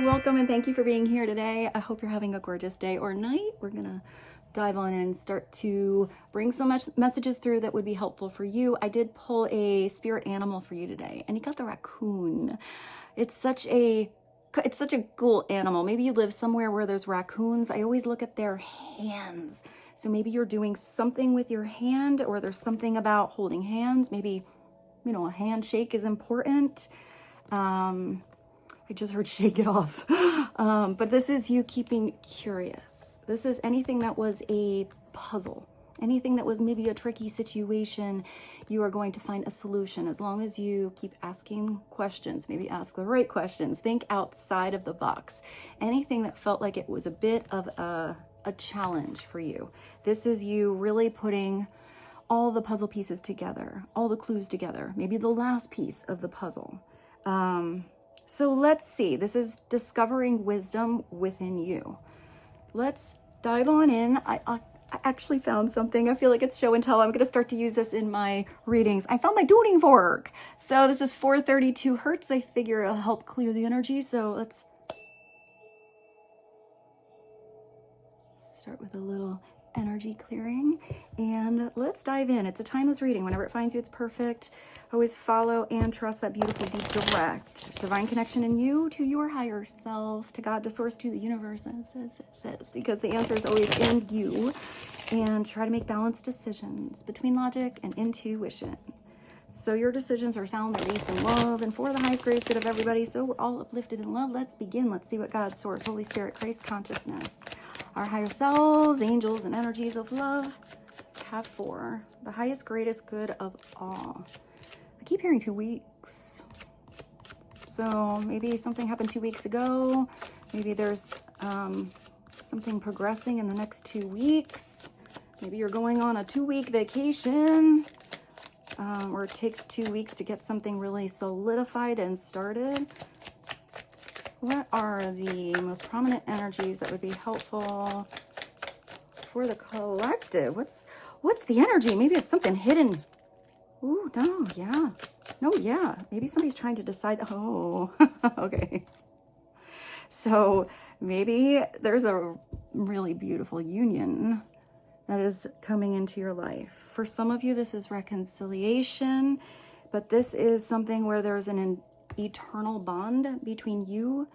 welcome and thank you for being here today. I hope you're having a gorgeous day or night. We're gonna dive on in and start to bring some messages through that would be helpful for you. I did pull a spirit animal for you today, and you got the raccoon. It's such a cool animal. Maybe you live somewhere where there's raccoons. I always look at their hands. So maybe you're doing something with your hand, or there's something about holding hands. Maybe, you know, a handshake is important. I just heard shake it off. But this is you keeping curious. This is anything that was a puzzle, anything that was maybe a tricky situation, you are going to find a solution as long as you keep asking questions, maybe ask the right questions, think outside of the box. Anything that felt like it was a bit of a challenge for you. This is you really putting all the puzzle pieces together, all the clues together, maybe the last piece of the puzzle. So let's see, this is discovering wisdom within you. Let's dive on in. I actually found something. I feel like it's show and tell. I'm going to start to use this in my readings. I found my tuning fork. So this is 432 hertz. I figure it'll help clear the energy. So let's start with a little energy clearing and let's dive in. It's a timeless reading. Whenever it finds you, it's perfect. Always follow and trust that beautiful, deep, direct divine connection in you to your higher self, to God, to source, to the universe, because the answer is always in you. And try to make balanced decisions between logic and intuition. So your decisions are sound, they're based in love and for the highest greatest good of everybody. So we're all uplifted in love. Let's begin. Let's see what God, Source, Holy Spirit, Christ consciousness, our higher selves, angels, and energies of love have for the highest greatest good of all. I keep hearing 2 weeks. So maybe something happened 2 weeks ago. Maybe there's something progressing in the next 2 weeks. Maybe you're going on a 2-week vacation. Or it takes 2 weeks to get something really solidified and started. What are the most prominent energies that would be helpful for the collective? What's the energy? Maybe it's something hidden. Ooh, no, yeah. No, yeah. Maybe somebody's trying to decide. Oh, okay. So maybe there's a really beautiful union that is coming into your life. For some of you, this is reconciliation, but this is something where there's an eternal bond between you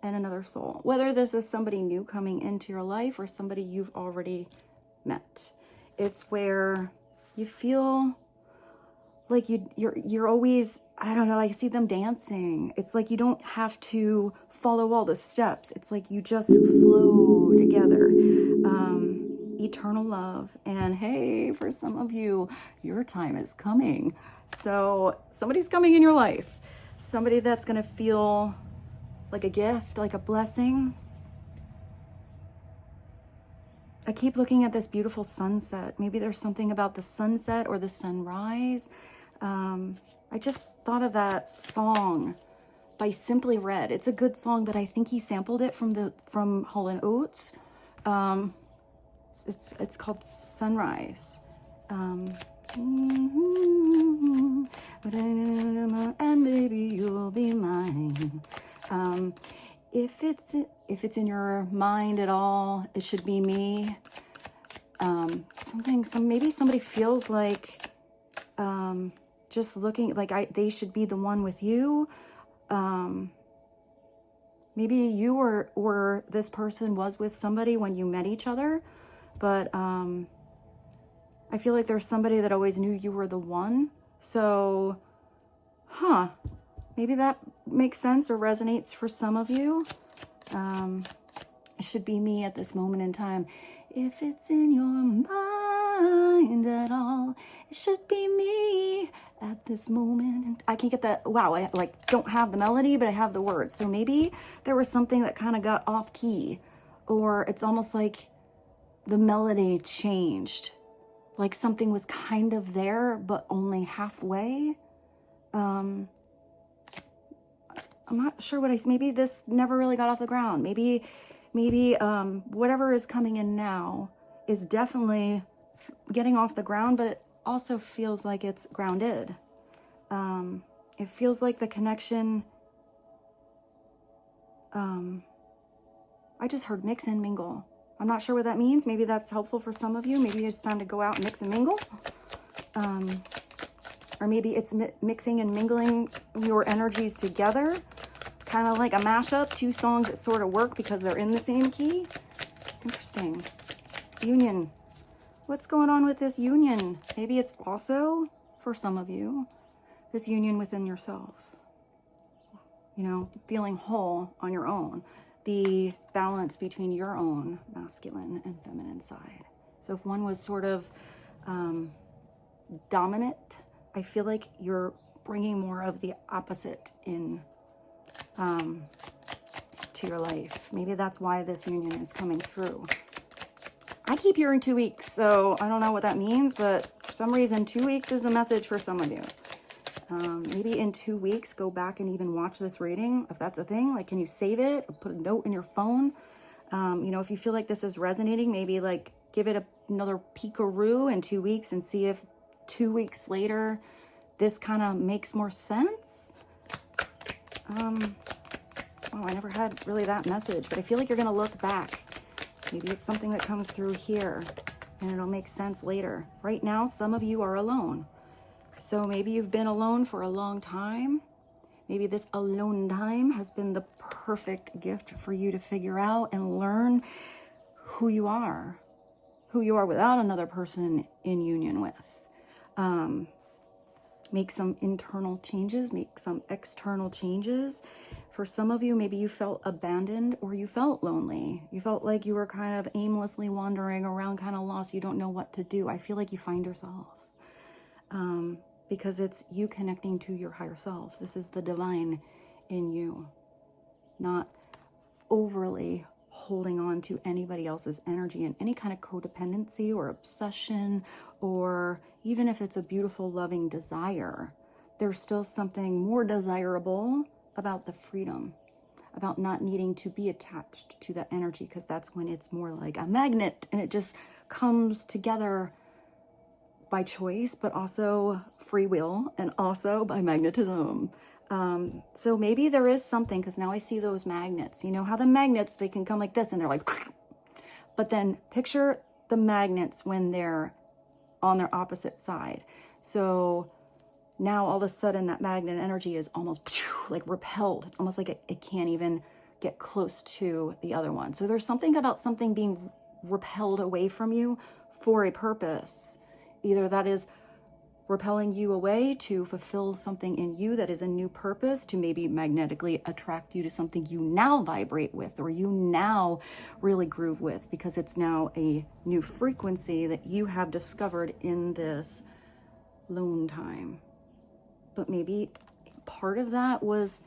and another soul. Whether this is somebody new coming into your life or somebody you've already met. It's where you feel like you're always, I don't know, I see them dancing. It's like you don't have to follow all the steps. It's like you just flow together. Eternal love. And hey, for some of you, your time is coming. So somebody's coming in your life. Somebody that's going to feel like a gift, like a blessing. I keep looking at this beautiful sunset. Maybe there's something about the sunset or the sunrise. I just thought of that song by Simply Red. It's a good song, but I think he sampled it from Hall & Oates. It's called Sunrise. And baby, you'll be mine. If it's in your mind at all, it should be me. Maybe somebody feels like just looking like they should be the one with you. Maybe you or this person was with somebody when you met each other, but I feel like there's somebody that always knew you were the one. So, maybe that makes sense or resonates for some of you. It should be me at this moment in time. If it's in your mind at all, it should be me at this moment. I can't get that. Wow, I don't have the melody, but I have the words. So maybe there was something that kind of got off key, or it's almost like the melody changed. Like something was kind of there, but only halfway. I'm not sure maybe this never really got off the ground. Maybe whatever is coming in now is definitely getting off the ground, but it also feels like it's grounded. It feels like the connection I just heard mix and mingle. I'm not sure what that means. Maybe that's helpful for some of you. Maybe it's time to go out and mix and mingle. Or maybe it's mixing and mingling your energies together. Kind of like a mashup, two songs that sort of work because they're in the same key. Interesting. Union. What's going on with this union? Maybe it's also, for some of you, this union within yourself. You know, feeling whole on your own. The balance between your own masculine and feminine side. So if one was sort of dominant, I feel like you're bringing more of the opposite in to your life. Maybe that's why this union is coming through. I keep hearing 2 weeks, so I don't know what that means, but for some reason 2 weeks is a message for some of you. Maybe in 2 weeks, go back and even watch this reading, if that's a thing. Like, can you save it or put a note in your phone? You know, if you feel like this is resonating, maybe like give it another peekaroo in 2 weeks and see if 2 weeks later this kind of makes more sense. Oh, I never had really that message, but I feel like you're going to look back. Maybe it's something that comes through here and it'll make sense later. Right now, some of you are alone. So maybe you've been alone for a long time. Maybe this alone time has been the perfect gift for you to figure out and learn who you are without another person in union with. Make some internal changes, make some external changes. For some of you, maybe you felt abandoned or you felt lonely. You felt like you were kind of aimlessly wandering around, kind of lost. You don't know what to do. I feel like you find yourself. Because it's you connecting to your higher self. This is the divine in you. Not overly holding on to anybody else's energy and any kind of codependency or obsession, or even if it's a beautiful, loving desire, there's still something more desirable about the freedom, about not needing to be attached to that energy, because that's when it's more like a magnet and it just comes together by choice, but also free will and also by magnetism. So maybe there is something, because now I see those magnets. You know how the magnets, they can come like this and they're like, but then picture the magnets when they're on their opposite side. So now all of a sudden that magnet energy is almost like repelled. It's almost like it can't even get close to the other one. So there's something about something being repelled away from you for a purpose. Either that is repelling you away to fulfill something in you that is a new purpose, to maybe magnetically attract you to something you now vibrate with, or you now really groove with, because it's now a new frequency that you have discovered in this lone time. But maybe part of that was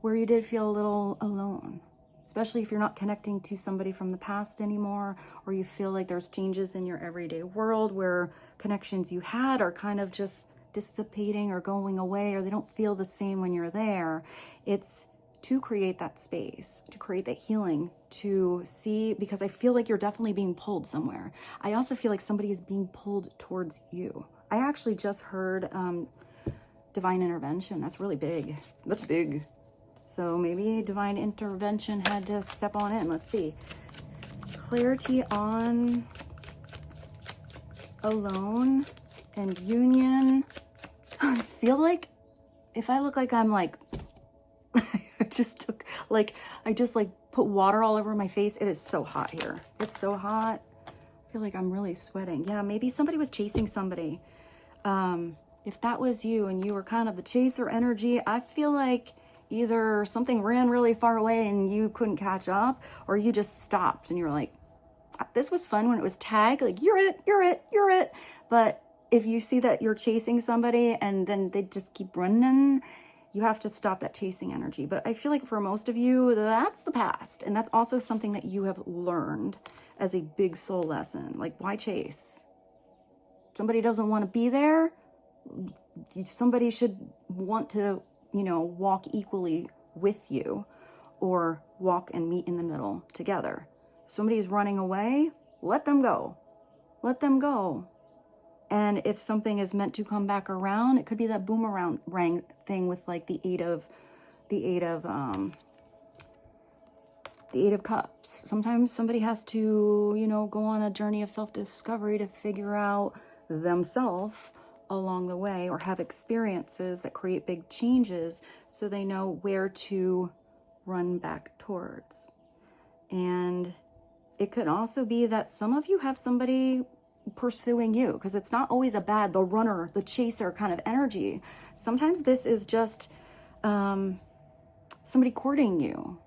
where you did feel a little alone, especially if you're not connecting to somebody from the past anymore, or you feel like there's changes in your everyday world where connections you had are kind of just dissipating or going away, or they don't feel the same when you're there. It's to create that space, to create that healing, to see, because I feel like you're definitely being pulled somewhere. I also feel like somebody is being pulled towards you. I actually just heard divine intervention. That's really big. That's big. So maybe divine intervention had to step on in. Let's see. Clarity on alone and union. I feel like if I look like I'm like, I just put water all over my face. It is so hot here. It's so hot. I feel like I'm really sweating. Yeah, maybe somebody was chasing somebody. If that was you and you were kind of the chaser energy, I feel like either something ran really far away and you couldn't catch up, or you just stopped and you're like, this was fun when it was tag, like you're it. But if you see that you're chasing somebody and then they just keep running, you have to stop that chasing energy. But I feel like for most of you, that's the past. And that's also something that you have learned as a big soul lesson. Like, why chase? Somebody doesn't want to be there. Somebody should want to, walk equally with you, or walk and meet in the middle together. If somebody's running away, let them go. Let them go. And if something is meant to come back around, it could be that boomerang thing with like the eight of The Eight of Cups. Sometimes somebody has to, you know, go on a journey of self-discovery to figure out themselves along the way, or have experiences that create big changes so they know where to run back towards. And it could also be that some of you have somebody pursuing you, because it's not always a bad, the runner, the chaser kind of energy. Sometimes this is just somebody courting you.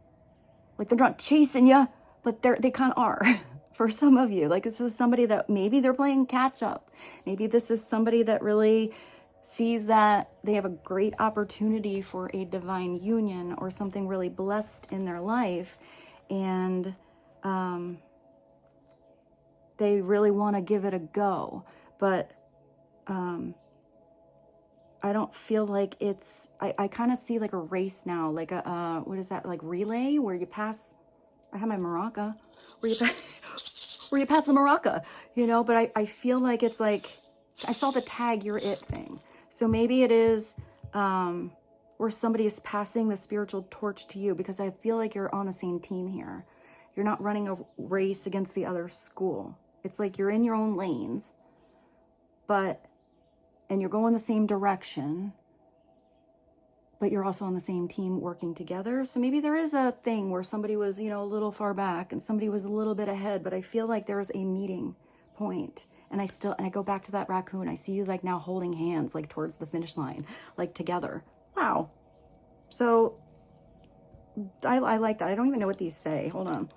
Like, they're not chasing you, but they kind of are. For some of you, like, this is somebody that maybe they're playing catch up. Maybe this is somebody that really sees that they have a great opportunity for a divine union or something really blessed in their life, and they really want to give it a go. But I don't feel like it's, I kind of see like a race now, like a, what is that, like relay, where you pass, I have my maraca, where you pass the maraca, you know, but I feel like it's like, I saw the tag, you're it thing. So maybe it is where somebody is passing the spiritual torch to you, because I feel like you're on the same team here. You're not running a race against the other school. It's like you're in your own lanes, and you're going the same direction, but you're also on the same team working together. So maybe there is a thing where somebody was, you know, a little far back and somebody was a little bit ahead, but I feel like there is a meeting point. And I go back to that raccoon. I see you like now holding hands, like towards the finish line, like together. Wow. So I like that. I don't even know what these say. Hold on.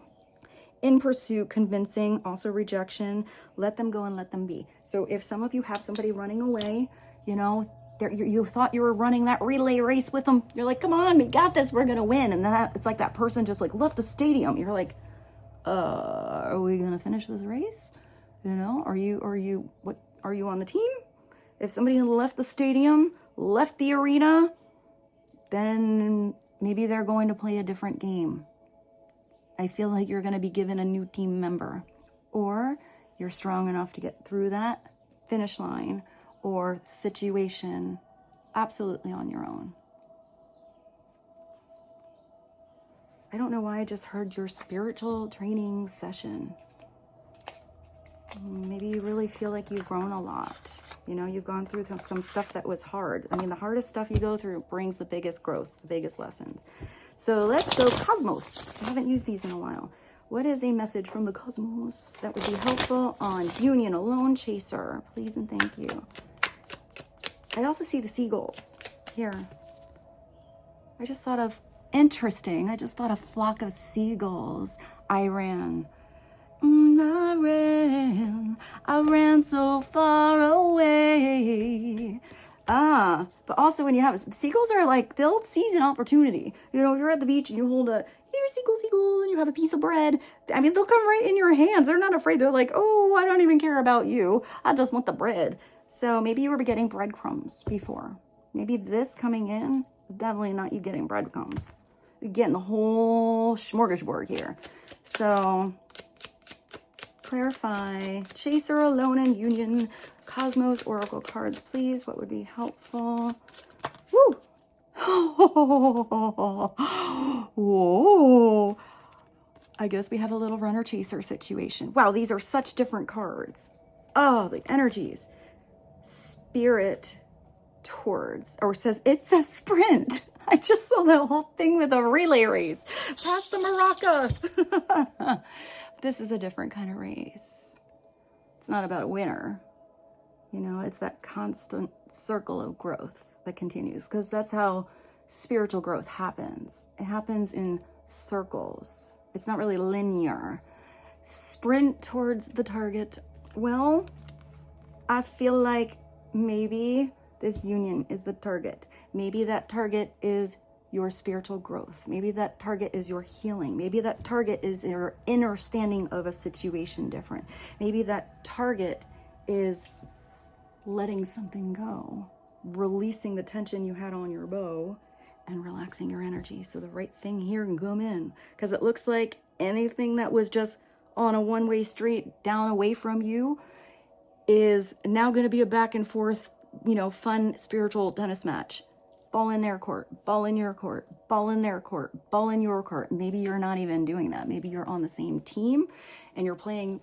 In pursuit, convincing, also rejection. Let them go and let them be. So if some of you have somebody running away, you know, you thought you were running that relay race with them. You're like, come on, we got this. We're going to win. And then it's like that person just like left the stadium. You're like, are we going to finish this race? You know, what are you on the team? If somebody left the stadium, left the arena, then maybe they're going to play a different game. I feel like you're going to be given a new team member, or you're strong enough to get through that finish line or situation absolutely on your own. I don't know why I just heard your spiritual training session. Maybe you really feel like you've grown a lot. You know, you've gone through some stuff that was hard. I mean, the hardest stuff you go through brings the biggest growth, the biggest lessons. So let's go Cosmos. I haven't used these in a while. What is a message from the Cosmos that would be helpful on Union Alone Chaser? Please and thank you. I also see the seagulls here. I just thought of, interesting, I just thought a flock of seagulls. I ran so far away. But also when you have seagulls are like, they'll seize an opportunity. You know, if you're at the beach and you hold a, here, seagull, and you have a piece of bread. I mean, they'll come right in your hands. They're not afraid. They're like, oh, I don't even care about you. I just want the bread. So maybe you were getting breadcrumbs before. Maybe this coming in is definitely not you getting breadcrumbs. You're getting the whole smorgasbord here. So clarify, chaser, alone, and union. Cosmos Oracle cards, please. What would be helpful? Woo! Whoa! I guess we have a little runner chaser situation. Wow, these are such different cards. Oh, the energies. Spirit towards, or says it's a sprint. I just saw the whole thing with a relay race. Past the maraca. This is a different kind of race. It's not about a winner. You know, it's that constant circle of growth that continues, because that's how spiritual growth happens. It happens in circles. It's not really linear. Sprint towards the target. Well, I feel like maybe this union is the target. Maybe that target is your spiritual growth. Maybe that target is your healing. Maybe that target is your understanding of a situation different. Maybe that target is letting something go, releasing the tension you had on your bow and relaxing your energy so the right thing here can come in. Because it looks like anything that was just on a one-way street down away from you is now going to be a back and forth, you know, fun spiritual tennis match. ball in their court, ball in your court, ball in their court, ball in your court. Maybe you're not even doing that. Maybe you're on the same team and you're playing,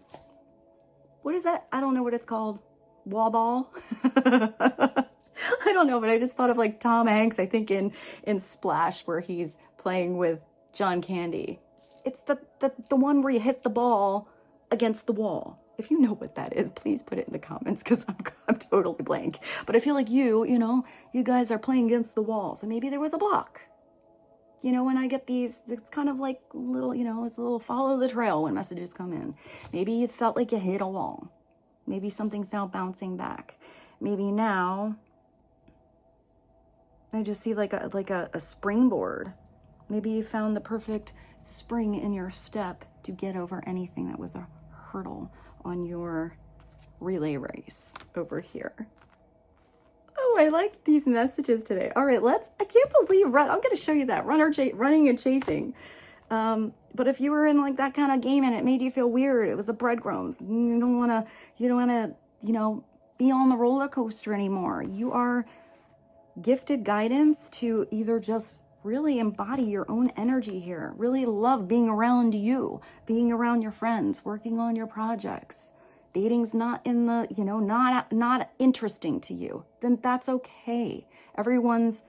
what is that? I don't know what it's called. Wall ball? I don't know, but I just thought of like Tom Hanks, I think in Splash, where he's playing with John Candy. It's the one where you hit the ball against the wall. If you know what that is, please put it in the comments, because I'm totally blank. But I feel like you guys are playing against the wall. So maybe there was a block. You know, when I get these, it's kind of like little, it's a little follow the trail when messages come in. Maybe you felt like you hit a wall. Maybe something's now bouncing back. Maybe now I just see like a springboard. Maybe you found the perfect spring in your step to get over anything that was a hurdle on your relay race over here. Oh, I like these messages today. All right, I can't believe, I'm going to show you that, running and chasing. But if you were in like that kind of game and it made you feel weird, it was the breadcrumbs. You don't want to, be on the roller coaster anymore. You are gifted guidance to either just really embody your own energy here, really love being around you, being around your friends, working on your projects. Dating's not in the, not interesting to you, then that's okay. Everyone's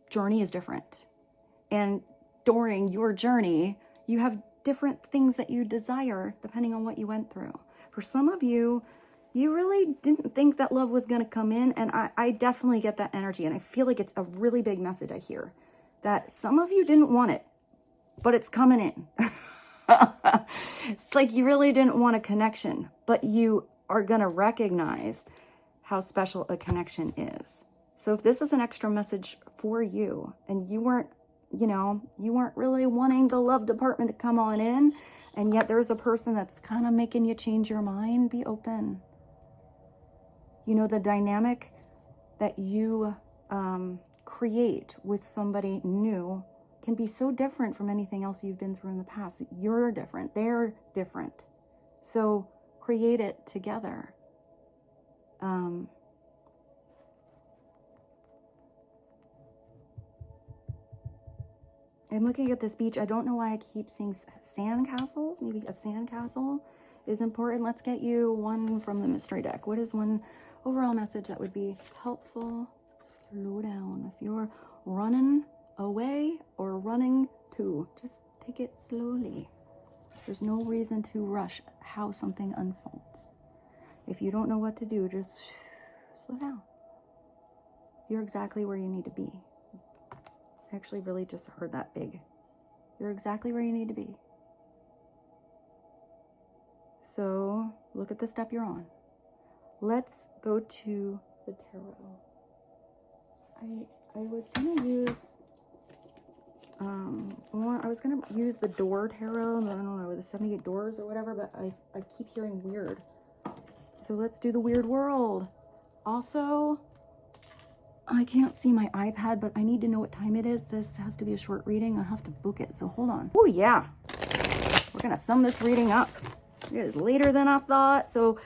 journey is different. And during your journey, you have different things that you desire depending on what you went through. For some of you, you really didn't think that love was going to come in. And I definitely get that energy. And I feel like it's a really big message I hear. That some of you didn't want it, but it's coming in. It's like you really didn't want a connection, but you are going to recognize how special a connection is. So if this is an extra message for you and you weren't really wanting the love department to come on in, and yet there's a person that's kind of making you change your mind, be open. The dynamic that you create with somebody new can be so different from anything else you've been through in the past. You're different. They're different. So create it together. I'm looking at this beach. I don't know why I keep seeing sand castles. Maybe a sand castle is important. Let's get you one from the mystery deck. What is one overall message that would be helpful? Slow down. If you're running away or running to, just take it slowly. There's no reason to rush how something unfolds. If you don't know what to do, just slow down. You're exactly where you need to be. I actually really just heard that big. You're exactly where you need to be. So look at the step you're on. Let's go to the tarot. I was gonna use the door tarot. I don't know, the 78 doors or whatever, but I keep hearing weird. So let's do the weird world. Also, I can't see my iPad, but I need to know what time it is. This has to be a short reading. I'll have to book it, so hold on. Oh yeah, we're gonna sum this reading up. It is later than I thought, so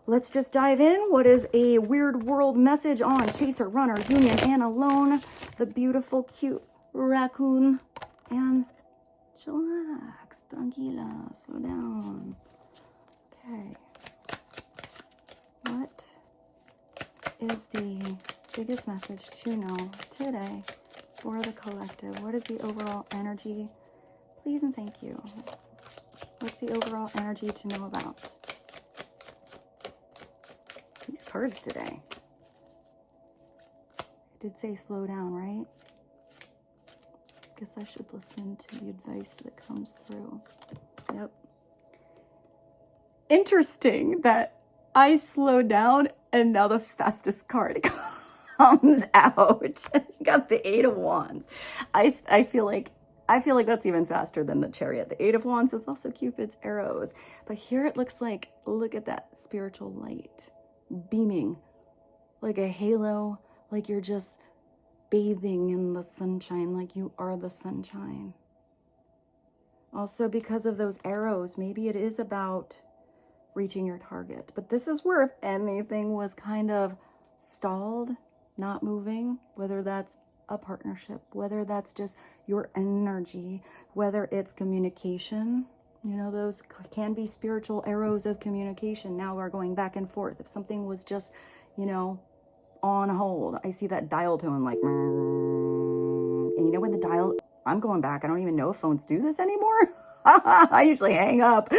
let's just dive in. What is a weird world message on Chaser, Runner, Union, and Alone? The beautiful, cute raccoon. And chillax, tranquila, slow down. Okay. What is the biggest message to know today for the collective? What is the overall energy? Please and thank you. What's the overall energy to know about these cards today? I did say slow down, right? Guess I should listen to the advice that comes through. Yep. Interesting that I slowed down and now the fastest card comes out. Got the 8 of Wands. I feel like that's even faster than the Chariot. The 8 of Wands is also Cupid's arrows. But here it looks like, look at that spiritual light beaming like a halo, like you're just bathing in the sunshine, like you are the sunshine. Also, because of those arrows, maybe it is about reaching your target. But this is where if anything was kind of stalled, not moving, whether that's a partnership, whether that's just your energy, whether it's communication. You know, those can be spiritual arrows of communication. Now we're going back and forth. If something was just, you know, on hold, I see that dial tone like, and you know when the dial, I'm going back. I don't even know if phones do this anymore. I usually hang up.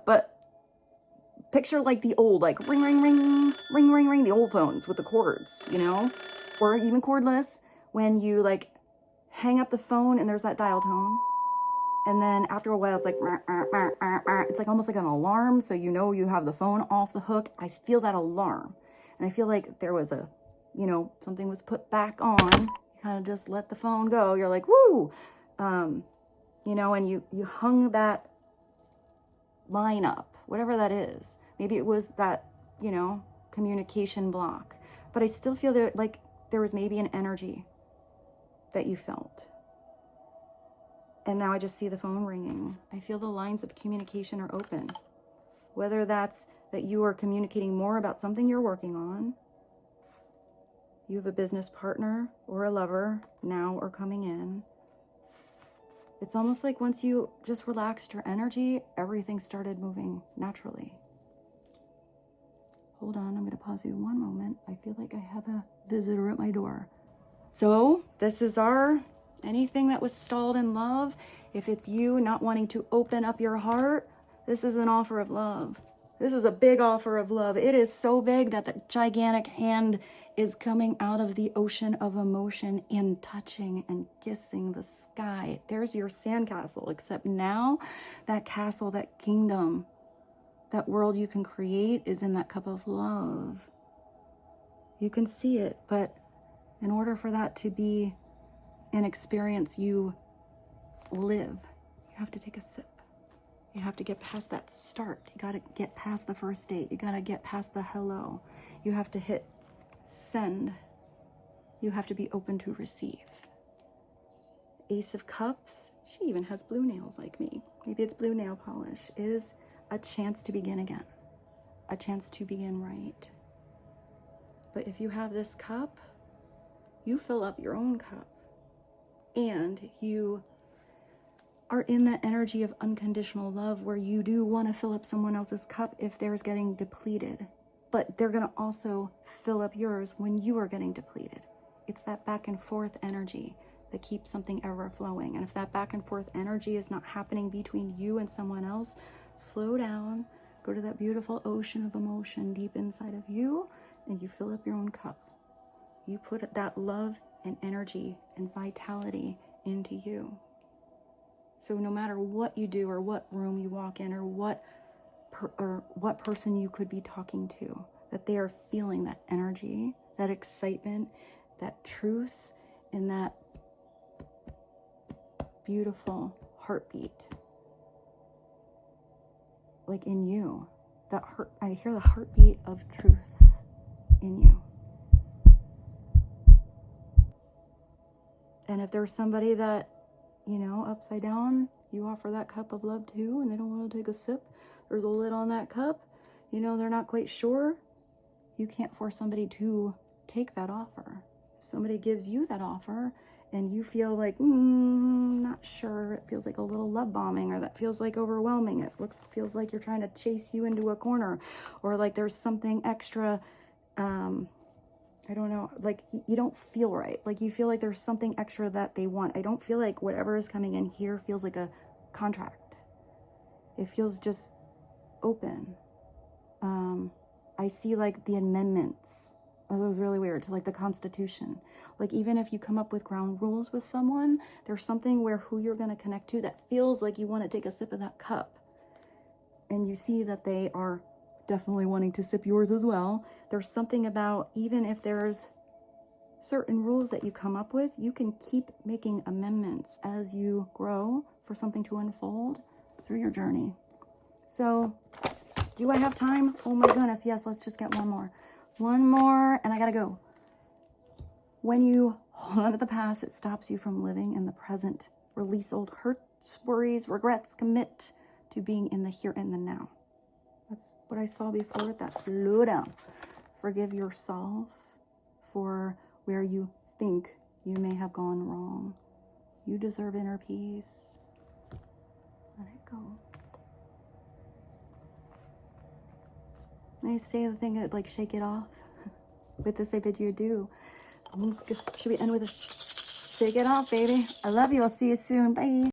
But picture like the old, like ring, ring, ring, ring, ring, ring, the old phones with the cords, you know, or even cordless, when you like hang up the phone and there's that dial tone. And then after a while, it's like, it's like almost like an alarm. So you know you have the phone off the hook. I feel that alarm. And I feel like there was a, you know, something was put back on. You kind of just let the phone go. You're like, woo! You know, and you hung that line up, whatever that is. Maybe it was that, you know, communication block. But I still feel that like there was maybe an energy that you felt. And now I just see the phone ringing. I feel the lines of communication are open. Whether that's that you are communicating more about something you're working on, you have a business partner or a lover now or coming in. It's almost like once you just relaxed your energy, everything started moving naturally. Hold on, I'm going to pause you one moment. I feel like I have a visitor at my door. So this is our anything that was stalled in love. If it's you not wanting to open up your heart, this is an offer of love. This is a big offer of love. It is so big that the gigantic hand is coming out of the ocean of emotion and touching and kissing the sky. There's your sandcastle, except now that castle, that kingdom, that world you can create is in that cup of love. You can see it, but in order for that to be an experience you live, you have to take a sip. You have to get past that start. You got to get past the first date. You got to get past the hello. You have to hit send. You have to be open to receive. Ace of Cups, she even has blue nails like me. Maybe it's blue nail polish, is a chance to begin again. A chance to begin right. But if you have this cup, you fill up your own cup. And you are in that energy of unconditional love where you do want to fill up someone else's cup if theirs getting depleted. But they're going to also fill up yours when you are getting depleted. It's that back and forth energy that keeps something ever flowing. And if that back and forth energy is not happening between you and someone else, slow down, go to that beautiful ocean of emotion deep inside of you, and you fill up your own cup. You put that love and energy and vitality into you. So no matter what you do or what room you walk in or what person you could be talking to, that they are feeling that energy, that excitement, that truth, and that beautiful heartbeat. Like in you, that heart, I hear the heartbeat of truth in you. And if there's somebody that, you know, upside down, you offer that cup of love too, and they don't want to take a sip, there's a lid on that cup, you know, they're not quite sure, you can't force somebody to take that offer. If somebody gives you that offer and you feel like, not sure, it feels like a little love bombing, or that feels like overwhelming, it feels like you're trying to chase you into a corner, or like there's something extra, I don't know, like you don't feel right. Like you feel like there's something extra that they want. I don't feel like whatever is coming in here feels like a contract. It feels just open. I see like the amendments. Oh, that was really weird, to like the Constitution. Like even if you come up with ground rules with someone, there's something where who you're going to connect to that feels like you want to take a sip of that cup. And you see that they are definitely wanting to sip yours as well. There's something about, even if there's certain rules that you come up with, you can keep making amendments as you grow for something to unfold through your journey. So, do I have time? Oh my goodness, yes, let's just get one more. One more, and I gotta go. When you hold on to the past, it stops you from living in the present. Release old hurts, worries, regrets, commit to being in the here and the now. That's what I saw before, that slow down. Forgive yourself for where you think you may have gone wrong. You deserve inner peace. Let it go. I say the thing that, like, shake it off. With this, I bid you adieu. Should we end with a shake it off, baby? I love you. I'll see you soon. Bye.